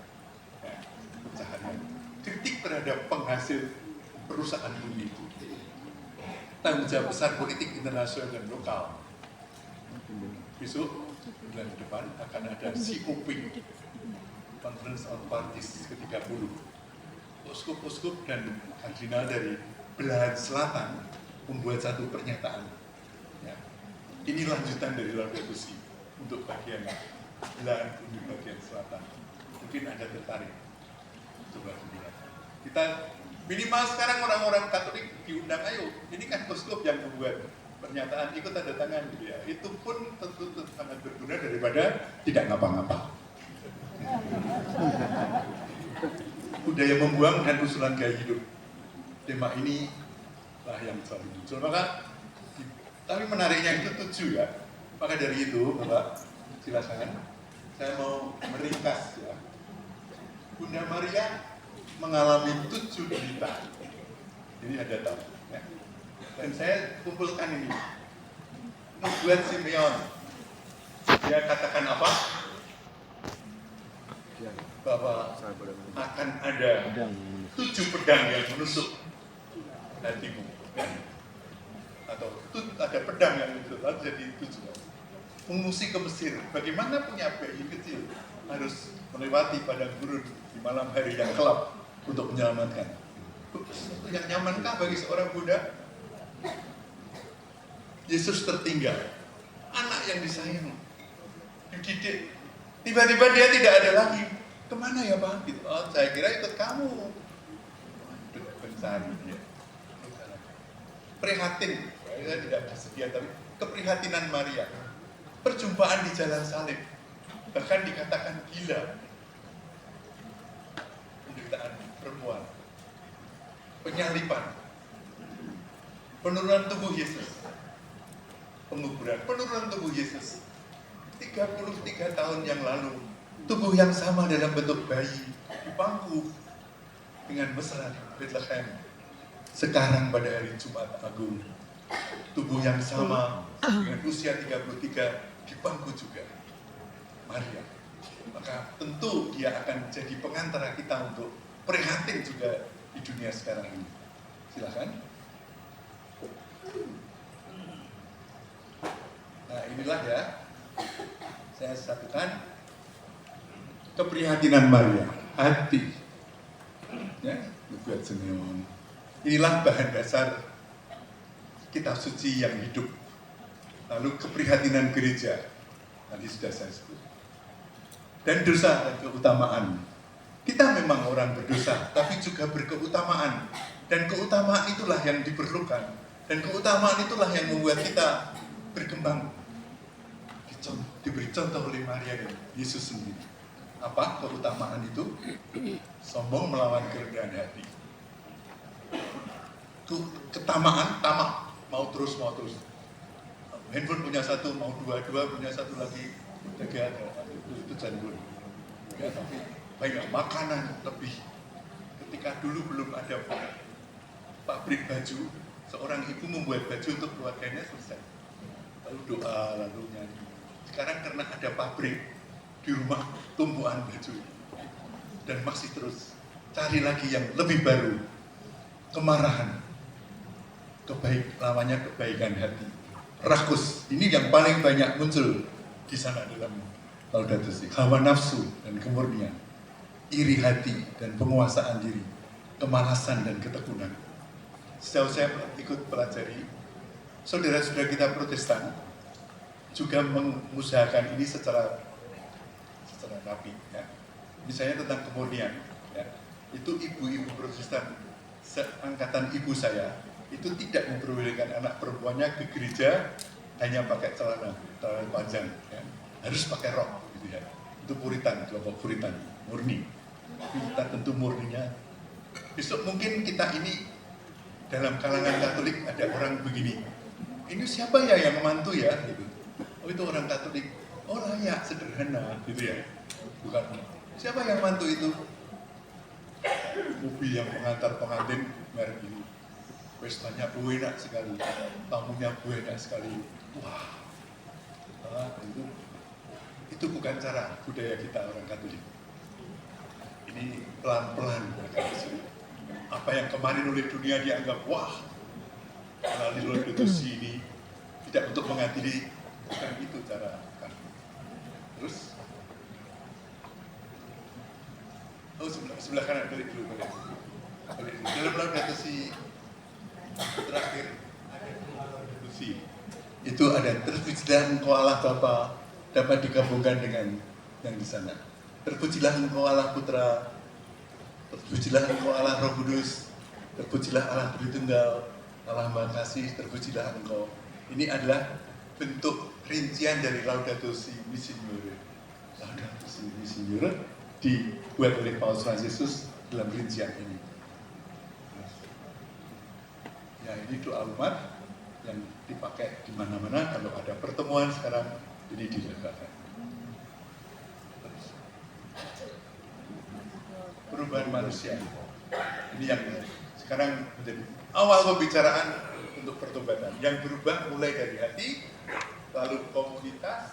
Speaker 2: Ya, pencaharian. Kritik terhadap penghasil perusahaan bumi itu. Tanggung jawab besar politik internasional dan lokal. Besok bulan depan akan ada COP, Conference of Parties ke-30. Uskup-uskup dan kardinal dari belahan selatan membuat satu pernyataan. Ya. Ini lanjutan dari Laudato Si untuk bagian belahan bumi bagian selatan. Mungkin Anda tertarik. Coba dilihat. Kita minimal sekarang orang-orang Katolik diundang, ayo. Ini kan Uskup yang membuat pernyataan, ikut tanda tangan gitu ya. Itu pun tentu sangat berguna daripada tidak ngapa-ngapa. Budaya membuang dan usulan gaya hidup. Tema ini lah yang selalu muncul. Tapi menariknya itu 7 ya. Maka dari itu, Bapak, silakan. Saya mau meringkas ya. Bunda Maria mengalami 7 derita. Ini ada tahu. Ya. Dan saya kumpulkan ini. Nubuat Simeon. Dia katakan apa? Bahwa akan ada 7 pedang yang menusuk hatimu. Ya. Atau ada pedang yang menusuk, lalu jadi 7. Mengungsi ke Mesir. Bagaimana punya bayi kecil harus melewati padang gurun di malam hari yang gelap untuk menyelamatkan. Sesuatu yang nyamankah bagi seorang Buddha? Yesus tertinggal, anak yang disayang, dididik, tiba-tiba dia tidak ada lagi. Kemana ya Pak? Gitu. Oh, saya kira ikut kamu. Mencari dia. Prihatin, saya tidak bersedia, tapi keprihatinan Maria. Perjumpaan di jalan salib, bahkan dikatakan gila. Penderitaan perempuan, penyaliban, penurunan tubuh Yesus, penguburan, penurunan tubuh Yesus. 33 tahun yang lalu, tubuh yang sama dalam bentuk bayi, dipangku dengan mesra di Bethlehem. Sekarang pada hari Jumat Agung, tubuh yang sama dengan usia 33 dipangku juga Maria. Maka tentu dia akan jadi pengantara kita untuk prihatin juga di dunia sekarang ini. Silakan. Nah inilah ya, saya satukan keprihatinan Maria, hati, ya, Nubuat Simeon. Inilah bahan dasar kitab suci yang hidup. Lalu keprihatinan gereja, tadi sudah saya sebut. Dan dosa dan keutamaan. Kita memang orang berdosa, tapi juga berkeutamaan. Dan keutamaan itulah yang diperlukan. Dan keutamaan itulah yang membuat kita berkembang. Diberi contoh oleh Maria dan Yesus sendiri. Apa keutamaan itu? Sombong melawan kerendahan hati. Ketamaan, tamak, mau terus. Handphone punya 1, mau 2 punya 1 lagi, 3, itu jadul. Ya, tapi banyak makanan lebih. Ketika dulu belum ada pabrik baju, seorang ibu membuat baju untuk keluarganya selesai. Lalu doa, lalu nyanyi. Sekarang karena ada pabrik di rumah, tumpuan baju. Dan masih terus cari lagi yang lebih baru. Kemarahan, lawannya kebaikan hati. Rakus, ini yang paling banyak muncul di sana dalam Laudato Si. Hawa nafsu dan kemurnian, iri hati dan penguasaan diri, kemalasan dan ketekunan. Sejauh saya ikut pelajari, saudara-saudara kita Protestan juga mengusahakan ini secara rapi. Ya. Misalnya tentang kemurnian, ya. Itu ibu-ibu Protestan seangkatan ibu saya itu tidak memperbolehkan anak perempuannya ke gereja hanya pakai celana panjang, ya. Harus pakai rok, gitu ya. Itu Puritan, kelompok Puritan, murni. Kita tentu murninya. Besok mungkin kita ini dalam kalangan Katolik ada orang begini. Ini siapa ya yang mantu ya? Gitu. Oh itu orang Katolik. Oh layak, sederhana, gitu ya. Bukan. Siapa yang mantu itu? Mobil yang mengantar pengantin merek ini. Pestanya enak sekali, tamunya enak sekali. Wah, itu bukan cara budaya kita orang Katolik. Ini pelan-pelan akan kesini. Apa yang kemarin oleh dunia dianggap wah, melalui Laudato Si ini tidak untuk mengadili, bukan itu cara kami. Terus, sebelah kanan balik dulu. Dalam Laudato Si terakhir itu ada terpujilah engkau Allah Bapa dapat digabungkan dengan yang di sana. Terpujilah Engkau Allah Putra, terpujilah Engkau Allah Roh Kudus, terpujilah Allah Tritunggal, Allah Maha Kasih, terpujilah Engkau. Ini adalah bentuk rincian dari Laudato Si Misericorde. Laudato Si Misericorde dibuat oleh Paus Fransiskus dalam rincian ini. Ya, ini doa umat yang dipakai di mana-mana kalau ada pertemuan sekarang ini dilakukan. Perubahan manusia ini yang sekarang menjadi awal pembicaraan untuk pertobatan yang berubah mulai dari hati, lalu komunitas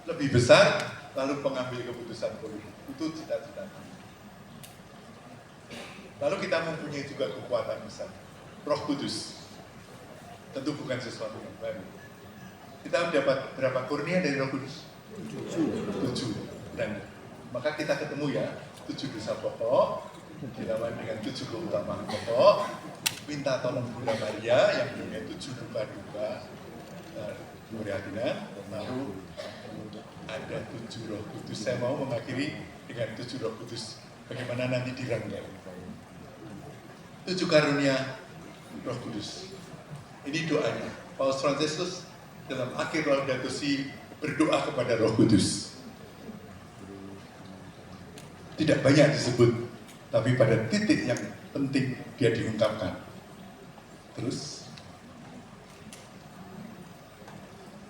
Speaker 2: lebih besar, lalu pengambil keputusan politik. Itu cita-cita. Lalu kita mempunyai juga kekuatan besar, Roh Kudus. Tentu bukan sesuatu yang baru. Kita dapat berapa kurnia dari Roh Kudus? 7. Dan maka kita ketemu ya, 7 dosa pokok, dilawan dengan 7 keutamaan pokok, minta tolong Bunda Maria yang punya 7 duka-duka, keprihatinan, lalu ada 7 Roh Kudus. Saya mau mengakhiri dengan 7 Roh Kudus. Bagaimana nanti dirangkai? 7 karunia Roh Kudus. Ini doanya. Paus Fransiskus dalam akhir Laudato Si berdoa kepada Roh Kudus. Tidak banyak disebut, tapi pada titik yang penting dia diungkapkan. Terus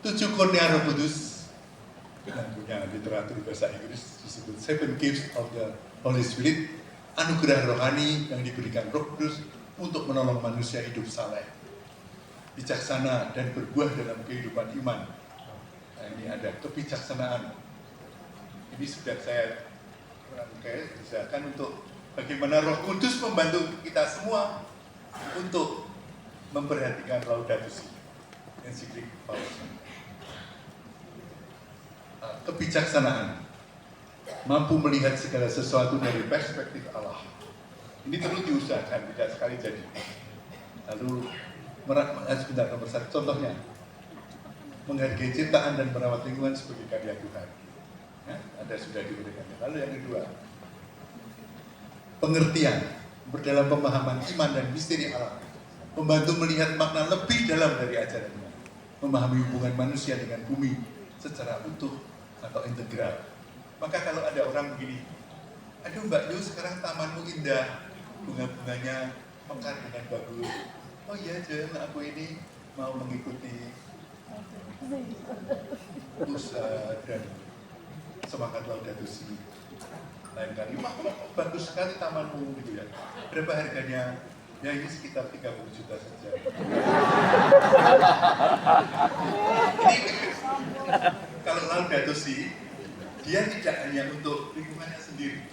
Speaker 2: 7 kurnia Roh Kudus yang punya literatur bahasa Inggris disebut 7 Gifts of the Holy Spirit, anugerah rohani yang diberikan Roh Kudus untuk menolong manusia hidup saleh, bijaksana dan berbuah dalam kehidupan iman. Nah, ini ada kebijaksanaan. Ini sudah saya rangkai, misalkan untuk bagaimana Roh Kudus membantu kita semua untuk memperhatikan Laudato Si, ensiklik Paus. Kebijaksanaan, mampu melihat segala sesuatu dari perspektif Allah. Ini terus diusahakan, tidak sekali jadi. Lalu sebentar, nomor 1 contohnya, menghargai ciptaan dan merawat lingkungan sebagai karya Tuhan. Ya, ada sudah diberikan. Lalu yang kedua, pengertian berdalam pemahaman iman dan misteri Allah, membantu melihat makna lebih dalam dari ajarannya, memahami hubungan manusia dengan bumi secara utuh atau integral. Maka kalau ada orang begini, aduh Mbak Yu, sekarang tamanmu indah, bunga-bunganya mekar dengan bagus. Oh iya Jen, aku ini mau mengikuti usaha dan semangat Laudato Si. Lain kali, wah bagus sekali tamanmu gitu ya. Berapa harganya? Ya ini sekitar 30 juta saja. Ini kalau Laudato Si, dia tidak hanya untuk lingkungannya sendiri.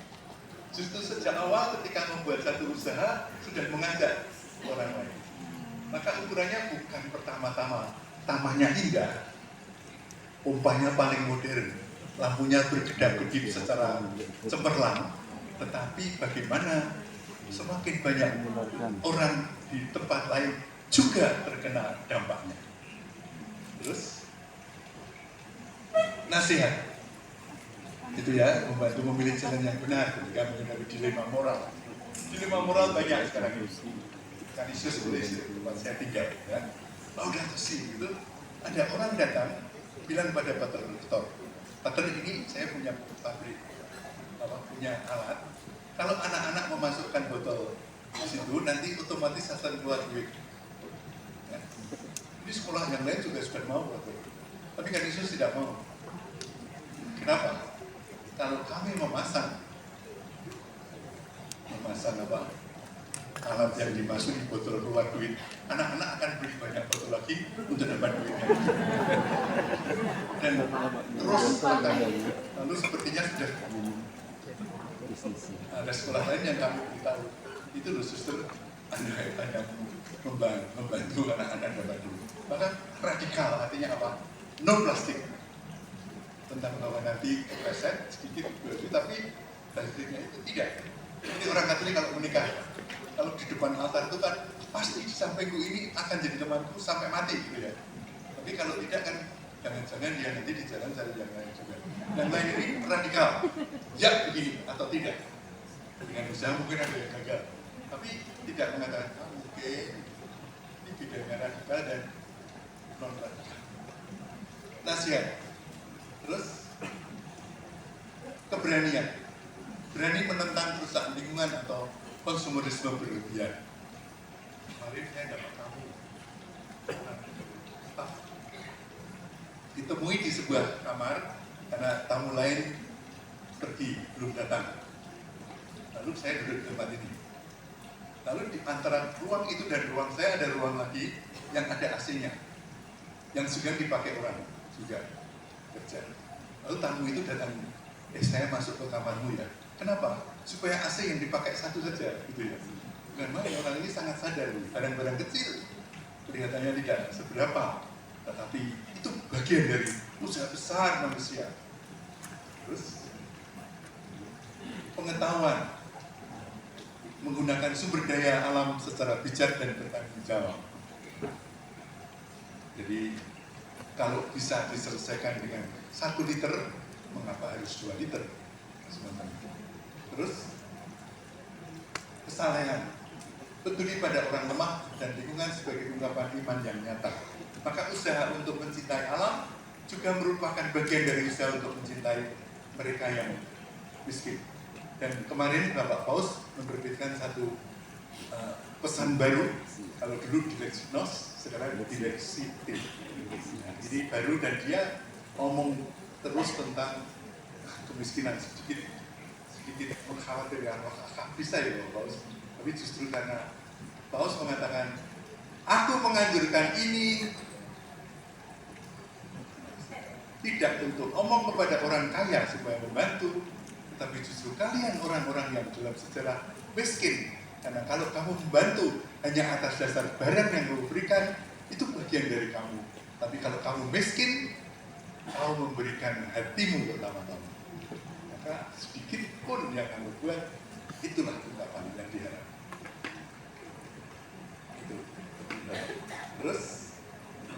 Speaker 2: Justru sejak awal ketika membuat satu usaha sudah mengajak orang lain. Maka ukurannya bukan pertama-tama tamannya indah, pompanya paling modern, lampunya berkedap-kedip secara cemerlang, tetapi bagaimana semakin banyak orang di tempat lain juga terkena dampaknya. Terus nasihat, itu ya, membantu memilih jalan yang benar ketika menghadapi dilema moral. Dilema moral banyak sekarang ini. Kanisius College, tempat saya tinggal, ya. Laudato Si itu, ada orang datang bilang pada Pater Rektor, Pater ini saya punya pabrik, punya alat. Kalau anak-anak memasukkan botol di situ, nanti otomatis akan keluar duit. Ya. Ini sekolah yang lain juga sudah mau, tapi Kanisius tidak mau. Kenapa? Kalau kami memasang apa? Alat yang dimasuki botol keluar duit, anak-anak akan beli banyak botol lagi untuk dapat duitnya. Dan terus lalu sepertinya sudah ada sekolah lain yang kami beritahu, itu loh suster, Anda hanya membantu anak-anak dapat duit. Maka radikal, artinya apa? No plastik. Tentang bahwa nanti kepleset sedikit, tapi plastiknya itu tidak. Jadi orang Katolik kalau menikah, kalau di depan altar itu kan pasti di sampingku ini akan jadi temanku sampai mati gitu ya. Tapi kalau tidak kan Jangan-jangan dia nanti di jalan cari yang lain juga. Yang lain ini radikal, ya begini atau tidak. Dengan usaha mungkin ada yang gagal, tapi tidak mengatakan, oke, ini bedanya radikal dan non radikal. Nasihat, terus keberanian, berani menentang kerusakan lingkungan atau konsumerisme berlebihan. Kemarin saya dapat tamu, ditemui di sebuah kamar karena tamu lain pergi, belum datang. Lalu saya duduk di tempat ini. Lalu di antara ruang itu dan ruang saya ada ruang lagi yang ada AC-nya, yang juga dipakai orang juga kerja. Lalu tamu itu datang, saya masuk ke kamarmu ya. Kenapa? Supaya AC yang dipakai satu saja, gitu ya. Bukan main, orang ini sangat sadar, barang-barang kecil kelihatannya tidak seberapa, tetapi itu bagian dari usaha besar manusia. Terus pengetahuan, menggunakan sumber daya alam secara bijak dan bertanggung jawab. Jadi kalau bisa diselesaikan dengan 1 liter, mengapa harus 2 liter? Terus kesalahan, peduli pada orang lemah dan lingkungan sebagai ungkapan iman yang nyata. Maka usaha untuk mencintai alam juga merupakan bagian dari usaha untuk mencintai mereka yang miskin. Dan kemarin Bapak Paus menerbitkan satu pesan baru, kalau dulu direksi NOS, sekarang direksi TIP. Nah, jadi baru, dan dia ngomong terus tentang kemiskinan, sedikit mengkhawatirkan, bisa ya Bapak Paus. Tapi justru karena Paus mengatakan, aku menganjurkan ini tidak untuk omong kepada orang kaya supaya membantu, tapi justru kalian orang-orang yang dalam sejarah miskin. Karena kalau kamu membantu hanya atas dasar barang yang kamu berikan, itu bagian dari kamu. Tapi kalau kamu miskin, kamu memberikan hatimu pertama-tama. Maka sedikit pun yang kamu buat, itulah ungkapan yang diharapkan. Itu. Terus,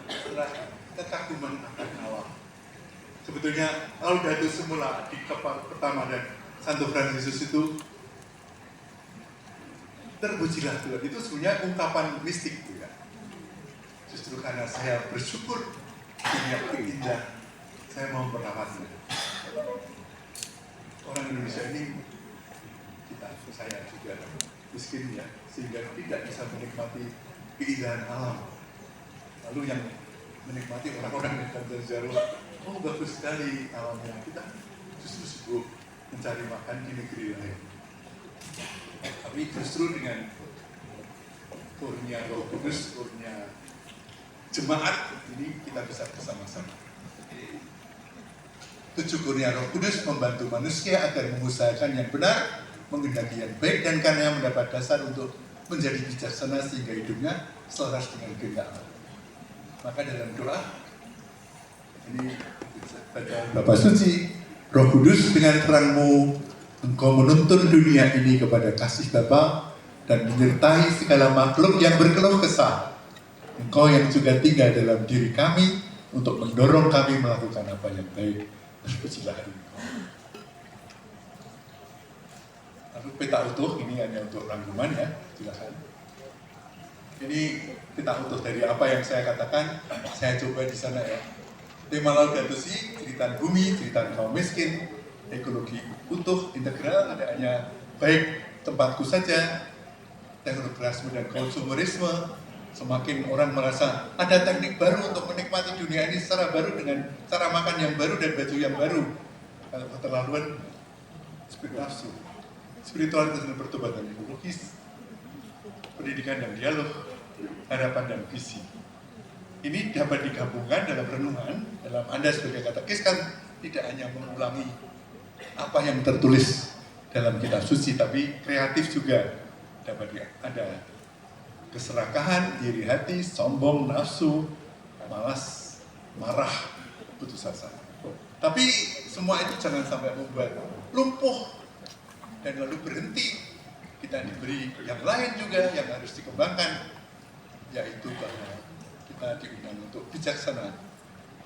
Speaker 2: setelah kekaguman akan alam. Sebetulnya Laudato semula di kapal pertama dan Santo Fransiskus itu terpujilah Tuhan, itu sebenarnya ungkapan mistik juga. Justru karena saya bersyukur dunia indah, saya mau merawatnya. Orang Indonesia ini, saya juga miskin ya, sehingga tidak bisa menikmati keindahan alam. Lalu yang menikmati orang-orang di Tanjung Jawa, oh bagus sekali alamnya, kita justru sibuk mencari makan di negeri lain. Tapi justru dengan kurnia Roh Kudus, kurnia jemaat ini kita bisa bersama-sama. 7 kurnia Roh Kudus membantu manusia agar mengusahakan yang benar, menghendaki yang baik, dan karena mendapat dasar untuk menjadi bijaksana sehingga hidupnya selaras dengan kehendak Allah. Maka dalam doa ini baca Bapa Suci, Roh Kudus dengan terangmu Engkau menuntun dunia ini kepada kasih Bapa dan menyertai segala makhluk yang berkeluh kesah. Engkau yang juga tinggal dalam diri kami untuk mendorong kami melakukan apa yang baik. Terpujilah Engkau. Lalu peta utuh ini hanya untuk rangkuman ya, silakan. Ini peta utuh dari apa yang saya katakan, saya coba di sana ya. Tema Laudato Si, cerita bumi, cerita kaum miskin, ekologi utuh, integral, ada hanya baik tempatku saja, teknokrasme dan konsumerisme. Semakin orang merasa ada teknik baru untuk menikmati dunia ini secara baru dengan cara makan yang baru dan baju yang baru. Kalau keterlaluan, nafsu, spiritualitas dan pertobatan ekologis, pendidikan dan dialog, harapan dan visi. Ini dapat digabungkan dalam renungan, dalam Anda sebagai katekis kan tidak hanya mengulangi apa yang tertulis dalam kitab suci, tapi kreatif juga. Dapat ada keserakahan, iri hati, sombong, nafsu, malas, marah, putus asa. Tapi semua itu jangan sampai membuat lumpuh dan lalu berhenti. Kita diberi yang lain juga yang harus dikembangkan, yaitu bahwa kita diundang untuk bijaksana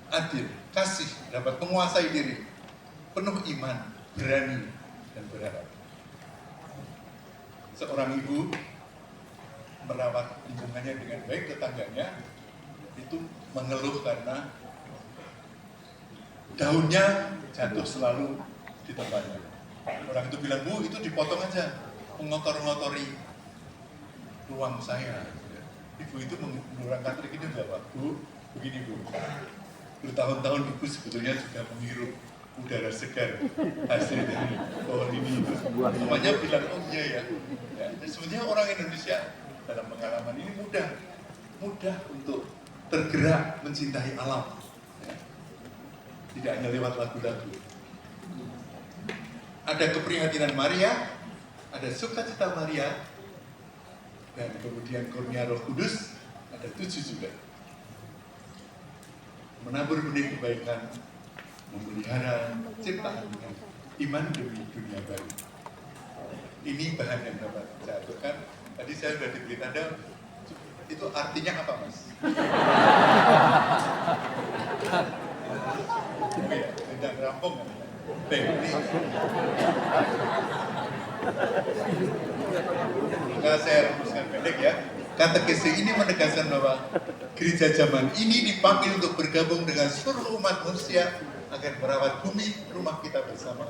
Speaker 2: adil, kasih, dapat menguasai diri, penuh iman, berani, dan berharap. Seorang ibu merawat lingkungannya dengan baik, tetangganya itu mengeluh karena daunnya jatuh selalu di tempatnya. Orang itu bilang, Bu, itu dipotong aja, mengotor-ngotori ruang saya. Ibu itu orang Katolik itu jawab, Bu, begini Bu, bertahun-tahun Ibu sebetulnya juga menghirup udara segar hasil dari pohon ini. Semuanya bilang, oh iya ya. Sebenarnya orang Indonesia dalam pengalaman ini mudah untuk tergerak mencintai alam. Tidak hanya lewat lagu-lagu. Ada keprihatinan Maria, ada sukacita Maria, dan kemudian kurnia Roh Kudus, ada 7 juga. Menabur benih kebaikan, memelihara ciptaan dengan iman demi dunia baru. Ini bahan yang dapat saya aturkan. Tadi saya sudah diberi tanda, itu artinya apa, Mas? Oke, tidak rampung kan? Baik, ini. Maka saya rumuskan pendek ya. Katekese ini menegaskan bahwa gereja zaman ini dipanggil untuk bergabung dengan seluruh umat manusia agar merawat bumi, rumah kita bersama.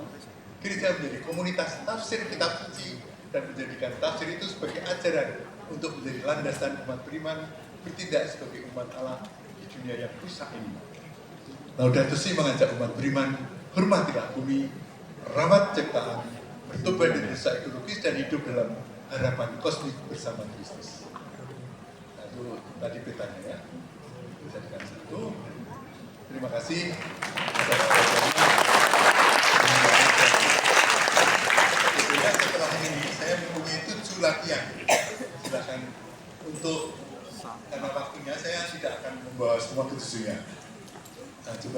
Speaker 2: Gereja menjadi komunitas tafsir kitab suci dan menjadikan tafsir itu sebagai ajaran untuk menjadi landasan umat beriman bertindak sebagai umat Allah di dunia yang rusak ini. Laudato Si mengajak umat beriman, hormatilah bumi, rawat ciptaan, bertobat dari dosa ekologis dan hidup dalam harapan kosmik bersama Kristus. Nah, itu tadi petanya ya. Jadikan satu. Terima kasih. Setelah ini saya mempunyai 7 latihan. Silakan untuk karena waktunya saya tidak akan membawa semua ke 7-nya. Nah, coba